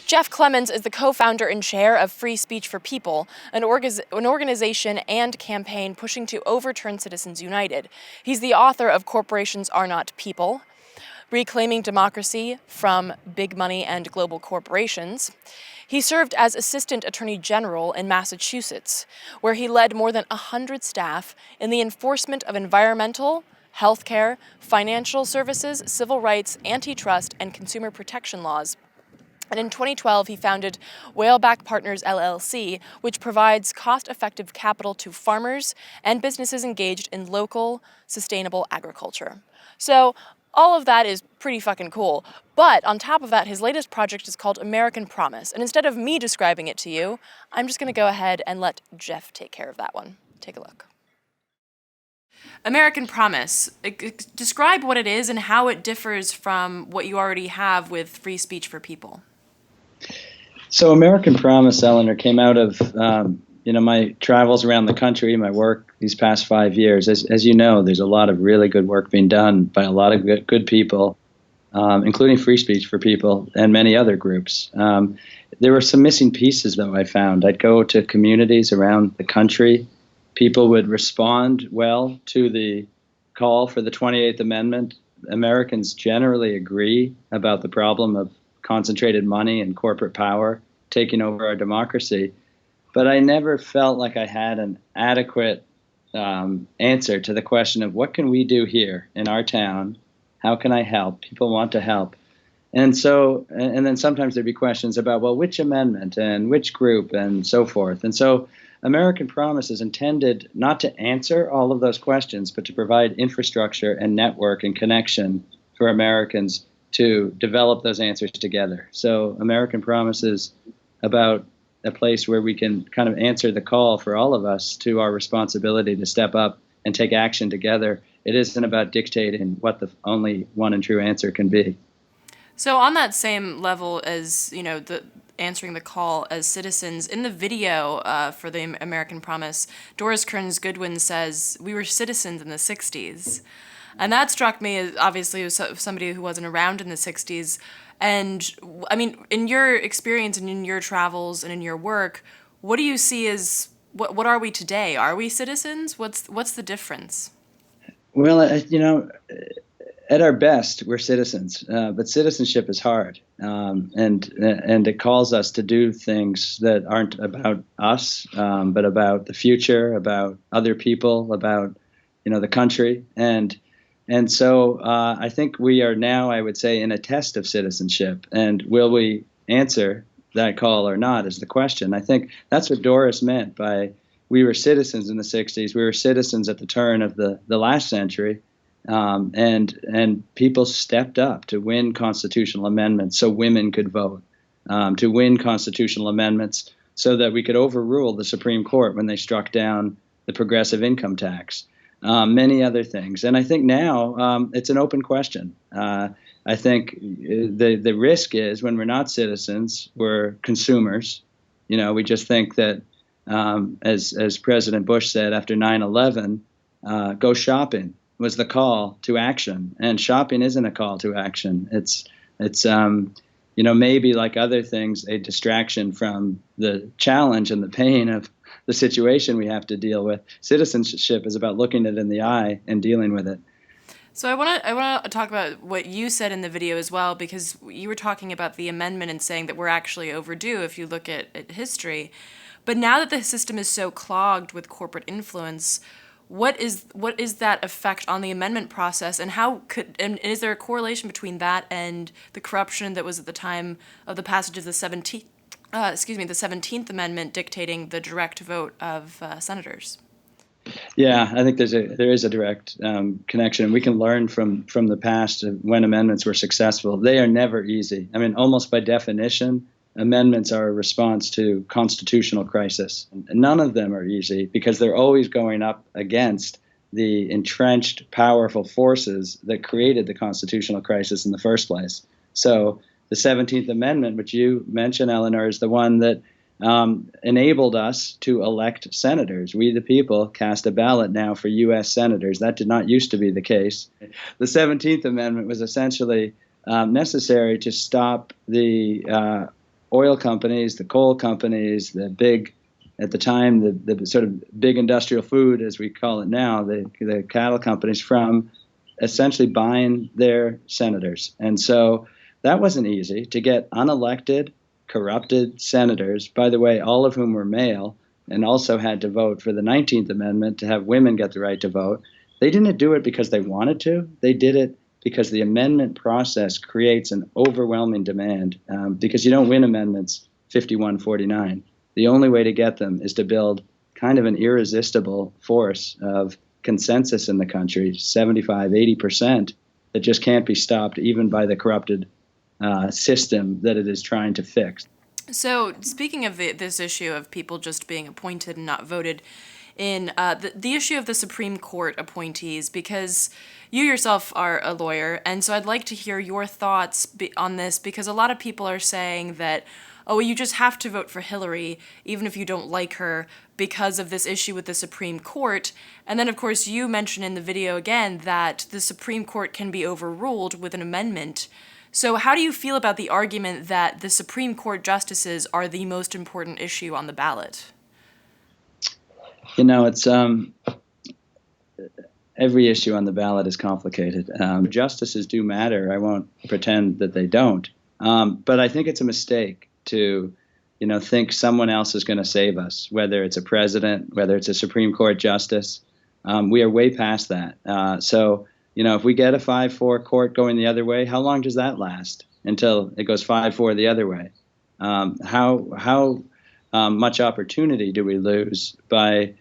Jeff Clemens is the co-founder and chair of Free Speech for People, an organization and campaign pushing to overturn Citizens United. He's the author of Corporations Are Not People, Reclaiming Democracy from Big Money and Global Corporations. He served as Assistant Attorney General in Massachusetts, where he led more than 100 staff in the enforcement of environmental, healthcare, financial services, civil rights, antitrust, and consumer protection laws. And in 2012, he founded Whaleback Partners, LLC, which provides cost-effective capital to farmers and businesses engaged in local, sustainable agriculture. So all of that is pretty fucking cool. But on top of that, his latest project is called American Promise. And instead of me describing it to you, I'm just going to go ahead and let Jeff take care of that one. Take a look. American Promise. Describe what it is and how it differs from what you already have with Free Speech for People. So American Promise, Eleanor, came out of my travels around the country, my work these past 5 years. As you know, there's a lot of really good work being done by a lot of good people, including Free Speech for People and many other groups. There were some missing pieces, though, I found. I'd go to communities around the country. People would respond well to the call for the 28th Amendment. Americans generally agree about the problem of concentrated money and corporate power taking over our democracy. But I never felt like I had an adequate answer to the question of what can we do here in our town? How can I help? People want to help. And then sometimes there'd be questions about, well, which amendment and which group and so forth. And so American Promise is intended not to answer all of those questions, but to provide infrastructure and network and connection for Americans to develop those answers together. So American Promise is about a place where we can kind of answer the call for all of us to our responsibility to step up and take action together. It isn't about dictating what the only one and true answer can be. So on that same level as, the answering the call as citizens, in the video for the American Promise, Doris Kearns Goodwin says, "We were citizens in the 60s. And that struck me as, obviously, as somebody who wasn't around in the 60s. And, I mean, in your experience and in your travels and in your work, what do you see as, what are we today? Are we citizens? What's the difference? Well, at our best, we're citizens, but citizenship is hard, and it calls us to do things that aren't about us, but about the future, about other people, about the country, and so I think we are now, I would say, in a test of citizenship, and will we answer that call or not is the question. I think that's what Doris meant by we were citizens in the 60s. We were citizens at the turn of the last century. And people stepped up to win constitutional amendments so women could vote, to win constitutional amendments so that we could overrule the Supreme Court when they struck down the progressive income tax, many other things. And I think now it's an open question. I think the risk is when we're not citizens, we're consumers. We just think that, as President Bush said after 9/11, go shopping was the call to action, and shopping isn't a call to action. It's maybe like other things, a distraction from the challenge and the pain of the situation we have to deal with. Citizenship is about looking it in the eye and dealing with it. So I want to talk about what you said in the video as well, because you were talking about the amendment and saying that we're actually overdue if you look at history. But now that the system is so clogged with corporate influence, what is that effect on the amendment process, and is there a correlation between that and the corruption that was at the time of the passage of the 17th Amendment dictating the direct vote of senators? Yeah, I think there is a direct connection. We can learn from the past when amendments were successful. They are never easy. I mean, almost by definition, amendments are a response to constitutional crisis. And none of them are easy because they're always going up against the entrenched, powerful forces that created the constitutional crisis in the first place. So the 17th Amendment, which you mentioned, Eleanor, is the one that enabled us to elect senators. We, the people, cast a ballot now for U.S. senators. That did not used to be the case. The 17th Amendment was essentially necessary to stop the oil companies, the coal companies, the big, at the time, the sort of big industrial food, as we call it now, the cattle companies, from essentially buying their senators. And so that wasn't easy to get unelected, corrupted senators, by the way, all of whom were male and also had to vote for the 19th Amendment to have women get the right to vote. They didn't do it because they wanted to. They did it because the amendment process creates an overwhelming demand, because you don't win amendments 51-49. The only way to get them is to build kind of an irresistible force of consensus in the country, 75, 80%, that just can't be stopped even by the corrupted system that it is trying to fix. So, speaking of this issue of people just being appointed and not voted in, the issue of the Supreme Court appointees, because you yourself are a lawyer, and so I'd like to hear your thoughts on this, because a lot of people are saying that, oh, well, you just have to vote for Hillary, even if you don't like her, because of this issue with the Supreme Court. And then, of course, you mentioned in the video again that the Supreme Court can be overruled with an amendment. So how do you feel about the argument that the Supreme Court justices are the most important issue on the ballot? You know, it's every issue on the ballot is complicated. Justices do matter. I won't pretend that they don't. But I think it's a mistake to, think someone else is going to save us, whether it's a president, whether it's a Supreme Court justice. We are way past that. So, if we get a 5-4 court going the other way, how long does that last until it goes 5-4 the other way? How much opportunity do we lose by,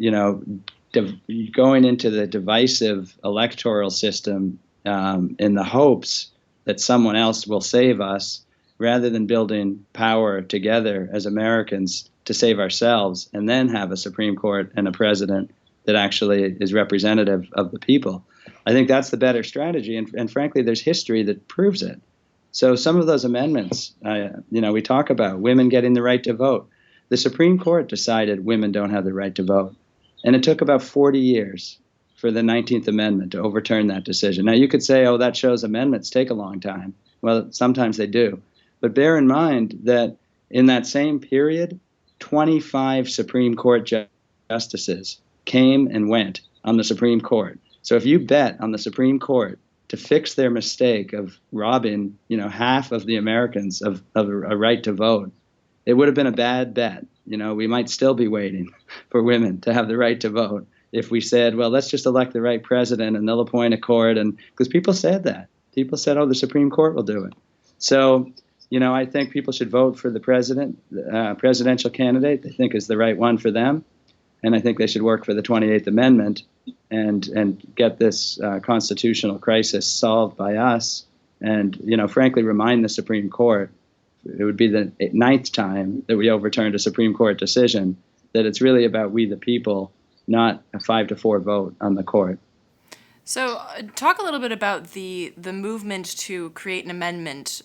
going into the divisive electoral system in the hopes that someone else will save us, rather than building power together as Americans to save ourselves and then have a Supreme Court and a president that actually is representative of the people? I think that's the better strategy. And frankly, there's history that proves it. So some of those amendments, we talk about women getting the right to vote. The Supreme Court decided women don't have the right to vote. And it took about 40 years for the 19th Amendment to overturn that decision. Now, you could say, oh, that shows amendments take a long time. Well, sometimes they do. But bear in mind that in that same period, 25 Supreme Court justices came and went on the Supreme Court. So if you bet on the Supreme Court to fix their mistake of robbing, half of the Americans of a right to vote, it would have been a bad bet. We might still be waiting for women to have the right to vote if we said, well, let's just elect the right president and they'll appoint a court. And because people said that. People said, oh, the Supreme Court will do it. So, I think people should vote for the presidential candidate they think is the right one for them. And I think they should work for the 28th Amendment and get this constitutional crisis solved by us. And, frankly, remind the Supreme Court, it would be the 9th time that we overturned a Supreme Court decision, that it's really about we the people, not a 5-4 vote on the court. So talk a little bit about the movement to create an amendment,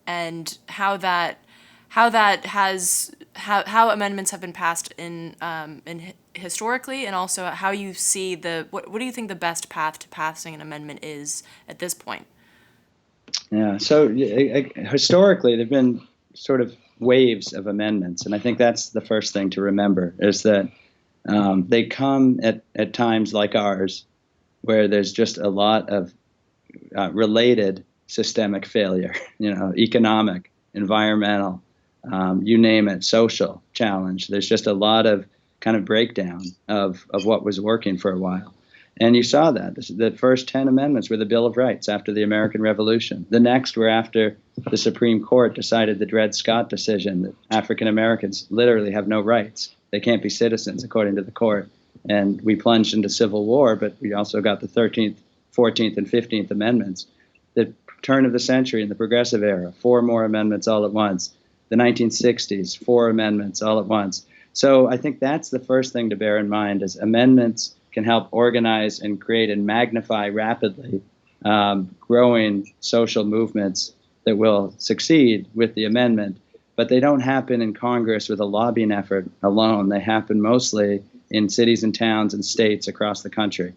and how amendments have been passed in historically, and also how you see what do you think the best path to passing an amendment is at this point? Yeah, so historically there've been sort of waves of amendments, and I think that's the first thing to remember, is that they come at times like ours, where there's just a lot of related systemic failure, economic, environmental, you name it, social challenge. There's just a lot of kind of breakdown of what was working for a while. And you saw that. The first 10 amendments were the Bill of Rights after the American Revolution. The next were after the Supreme Court decided the Dred Scott decision that African Americans literally have no rights. They can't be citizens, according to the court. And we plunged into civil war, but we also got the 13th, 14th, and 15th Amendments. The turn of the century in the Progressive Era, 4 more amendments all at once. The 1960s, 4 amendments all at once. So I think that's the first thing to bear in mind, is amendments can help organize and create and magnify rapidly growing social movements that will succeed with the amendment. But they don't happen in Congress with a lobbying effort alone. They happen mostly in cities and towns and states across the country.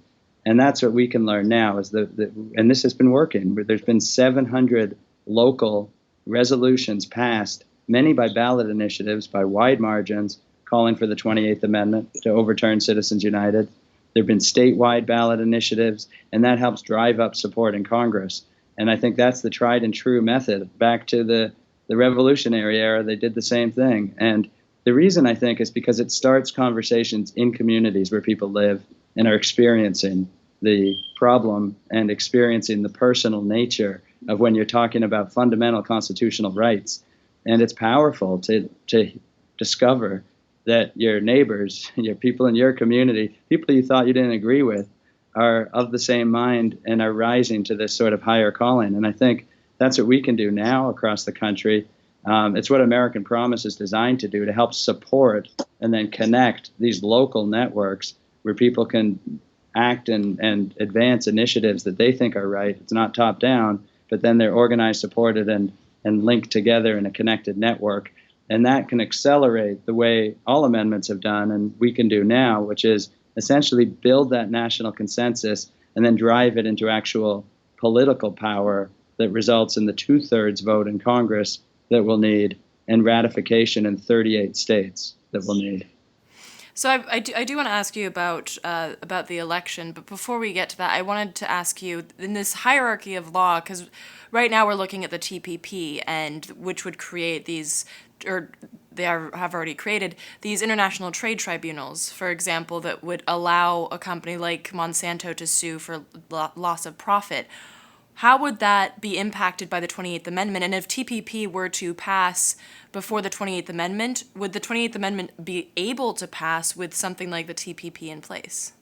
And that's what we can learn now, is and this has been working. There's been 700 local resolutions passed, many by ballot initiatives by wide margins, calling for the 28th Amendment to overturn Citizens United. There have been statewide ballot initiatives, and that helps drive up support in Congress. And I think that's the tried and true method. Back to the Revolutionary era, they did the same thing. And the reason, I think, is because it starts conversations in communities where people live and are experiencing the problem and experiencing the personal nature of when you're talking about fundamental constitutional rights. And it's powerful to discover that your neighbors, your people in your community, people you thought you didn't agree with, are of the same mind and are rising to this sort of higher calling. And I think that's what we can do now across the country. It's what American Promise is designed to do, to help support and then connect these local networks where people can act and advance initiatives that they think are right. It's not top down, but then they're organized, supported, and linked together in a connected network. And that can accelerate the way all amendments have done and we can do now, which is essentially build that national consensus and then drive it into actual political power that results in the 2/3 vote in Congress that we'll need and ratification in 38 states that we'll need. So I do want to ask you about the election, but before we get to that, I wanted to ask you in this hierarchy of law, because right now we're looking at the TPP, and which would create these, or have already created these international trade tribunals, for example, that would allow a company like Monsanto to sue for loss of profit. How would that be impacted by the 28th Amendment? And if TPP were to pass before the 28th Amendment, would the 28th Amendment be able to pass with something like the TPP in place?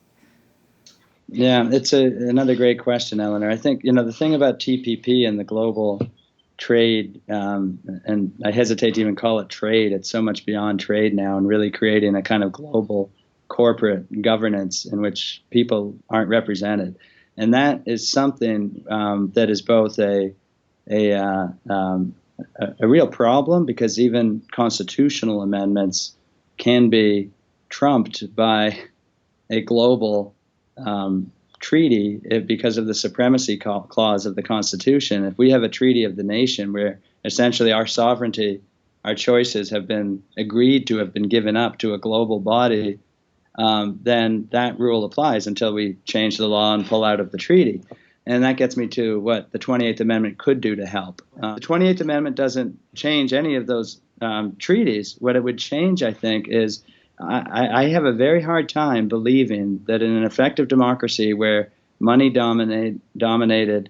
Yeah, it's another great question, Eleanor. I think, the thing about TPP and the global trade, and I hesitate to even call it trade, it's so much beyond trade now, and really creating a kind of global corporate governance in which people aren't represented. And that is something that is both a real problem, because even constitutional amendments can be trumped by a global treaty because of the supremacy clause of the Constitution. If we have a treaty of the nation where essentially our sovereignty, our choices have been agreed to, have been given up to a global body, then that rule applies until we change the law and pull out of the treaty. And that gets me to what the 28th Amendment could do to help. The 28th Amendment doesn't change any of those treaties. What it would change, I think, is I have a very hard time believing that in an effective democracy where money dominated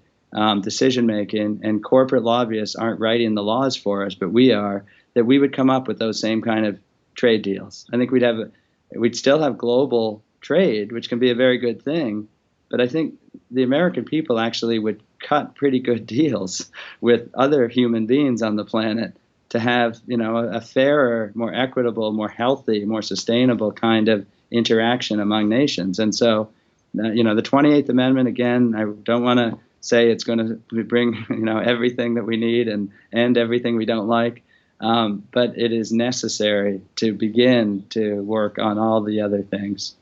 decision-making and corporate lobbyists aren't writing the laws for us, but we are, that we would come up with those same kind of trade deals. I think we'd still have global trade, which can be a very good thing, but I think the American people actually would cut pretty good deals with other human beings on the planet to have, a fairer, more equitable, more healthy, more sustainable kind of interaction among nations. And so, the 28th Amendment, again, I don't want to say it's going to bring, everything that we need and everything we don't like. But it is necessary to begin to work on all the other things.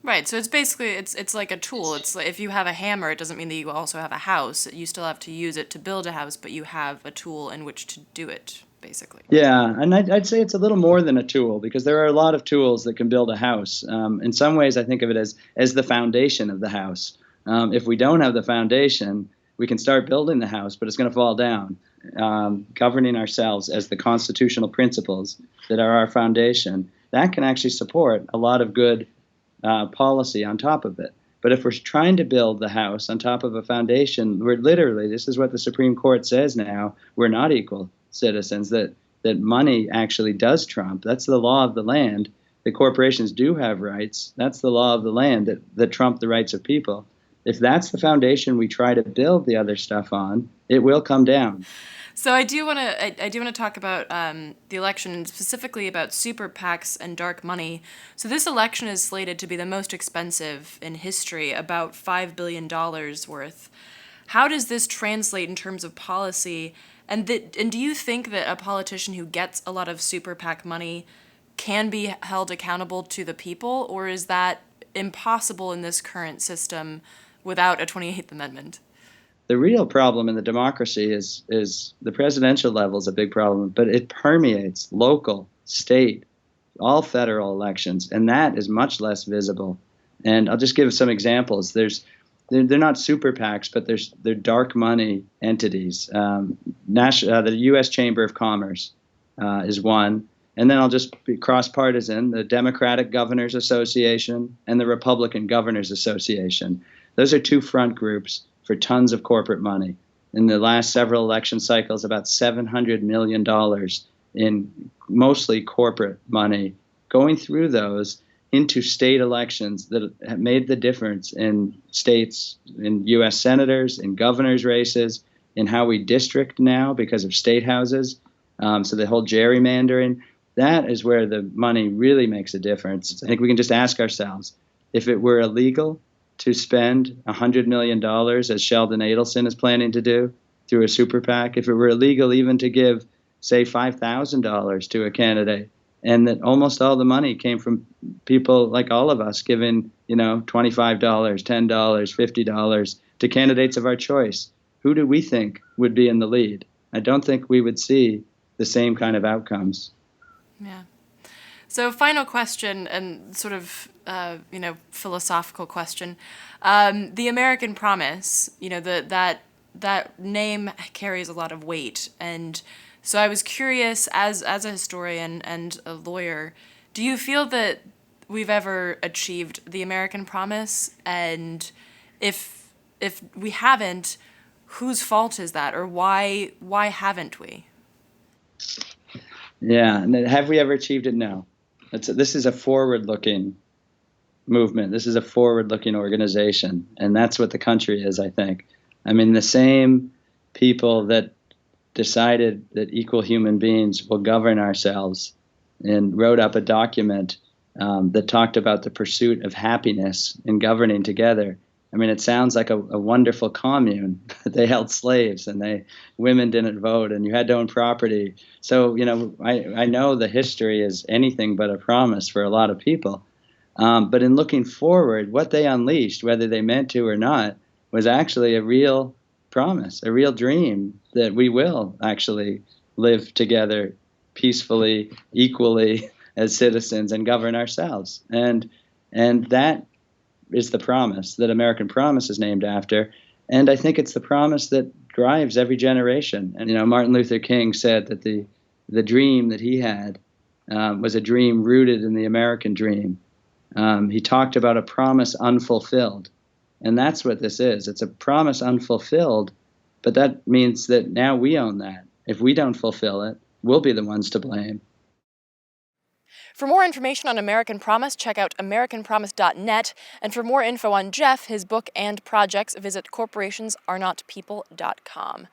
Right. So it's basically it's like a tool. It's like if you have a hammer, it doesn't mean that you also have a house. You still have to use it to build a house, but you have a tool in which to do it, basically. Yeah, and I'd say it's a little more than a tool, because there are a lot of tools that can build a house. In some ways, I think of it as the foundation of the house. If we don't have the foundation, we can start building the house, but it's going to fall down. Governing ourselves as the constitutional principles that are our foundation, that can actually support a lot of good policy on top of it. But if we're trying to build the house on top of a foundation, we're literally, this is what the Supreme Court says now, we're not equal citizens, that money actually does trump. That's the law of the land. The corporations do have rights. That's the law of the land that trump the rights of people. If that's the foundation we try to build the other stuff on, it will come down. So I do want to talk about the election, and specifically about super PACs and dark money. So this election is slated to be the most expensive in history, about $5 billion worth. How does this translate in terms of policy? And do you think that a politician who gets a lot of super PAC money can be held accountable to the people, or is that impossible in this current system without a 28th Amendment? The real problem in the democracy is the presidential level is a big problem, but it permeates local, state, all federal elections, and that is much less visible. And I'll just give some examples. They're not super PACs, but they're dark money entities. The U.S. Chamber of Commerce is one, and then I'll just be cross-partisan: the Democratic Governors Association and the Republican Governors Association. Those are two front groups for tons of corporate money. In the last several election cycles, about $700 million in mostly corporate money going through those into state elections that have made the difference in states, in U.S. senators, in governors' races, in how we district now because of state houses. So the whole gerrymandering, that is where the money really makes a difference. I think we can just ask ourselves, if it were illegal to spend $100 million, as Sheldon Adelson is planning to do, through a super PAC, if it were illegal even to give, say, $5,000 to a candidate, and that almost all the money came from people like all of us giving, $25, $10, $50 to candidates of our choice, who do we think would be in the lead? I don't think we would see the same kind of outcomes. Yeah. So final question, and sort of, philosophical question. The American Promise, that name carries a lot of weight. And so I was curious, as a historian and a lawyer, do you feel that we've ever achieved the American Promise? And if we haven't, whose fault is that, or why haven't we? Yeah, and have we ever achieved it? No. This is a forward-looking movement. This is a forward-looking organization, and that's what the country is, I think. I mean, the same people that decided that equal human beings will govern ourselves and wrote up a document that talked about the pursuit of happiness in governing together. I mean, it sounds like a wonderful commune. They held slaves, and women didn't vote, and you had to own property. So, I know the history is anything but a promise for a lot of people. But in looking forward, what they unleashed, whether they meant to or not, was actually a real promise, a real dream that we will actually live together peacefully, equally as citizens and govern ourselves. And that is the promise that American Promise is named after. And I think it's the promise that drives every generation. And, Martin Luther King said that the dream that he had was a dream rooted in the American dream. He talked about a promise unfulfilled. And that's what this is. It's a promise unfulfilled, but that means that now we own that. If we don't fulfill it, we'll be the ones to blame. For more information on American Promise, check out americanpromise.net. And for more info on Jeff, his book, and projects, visit corporationsarnotpeople.com.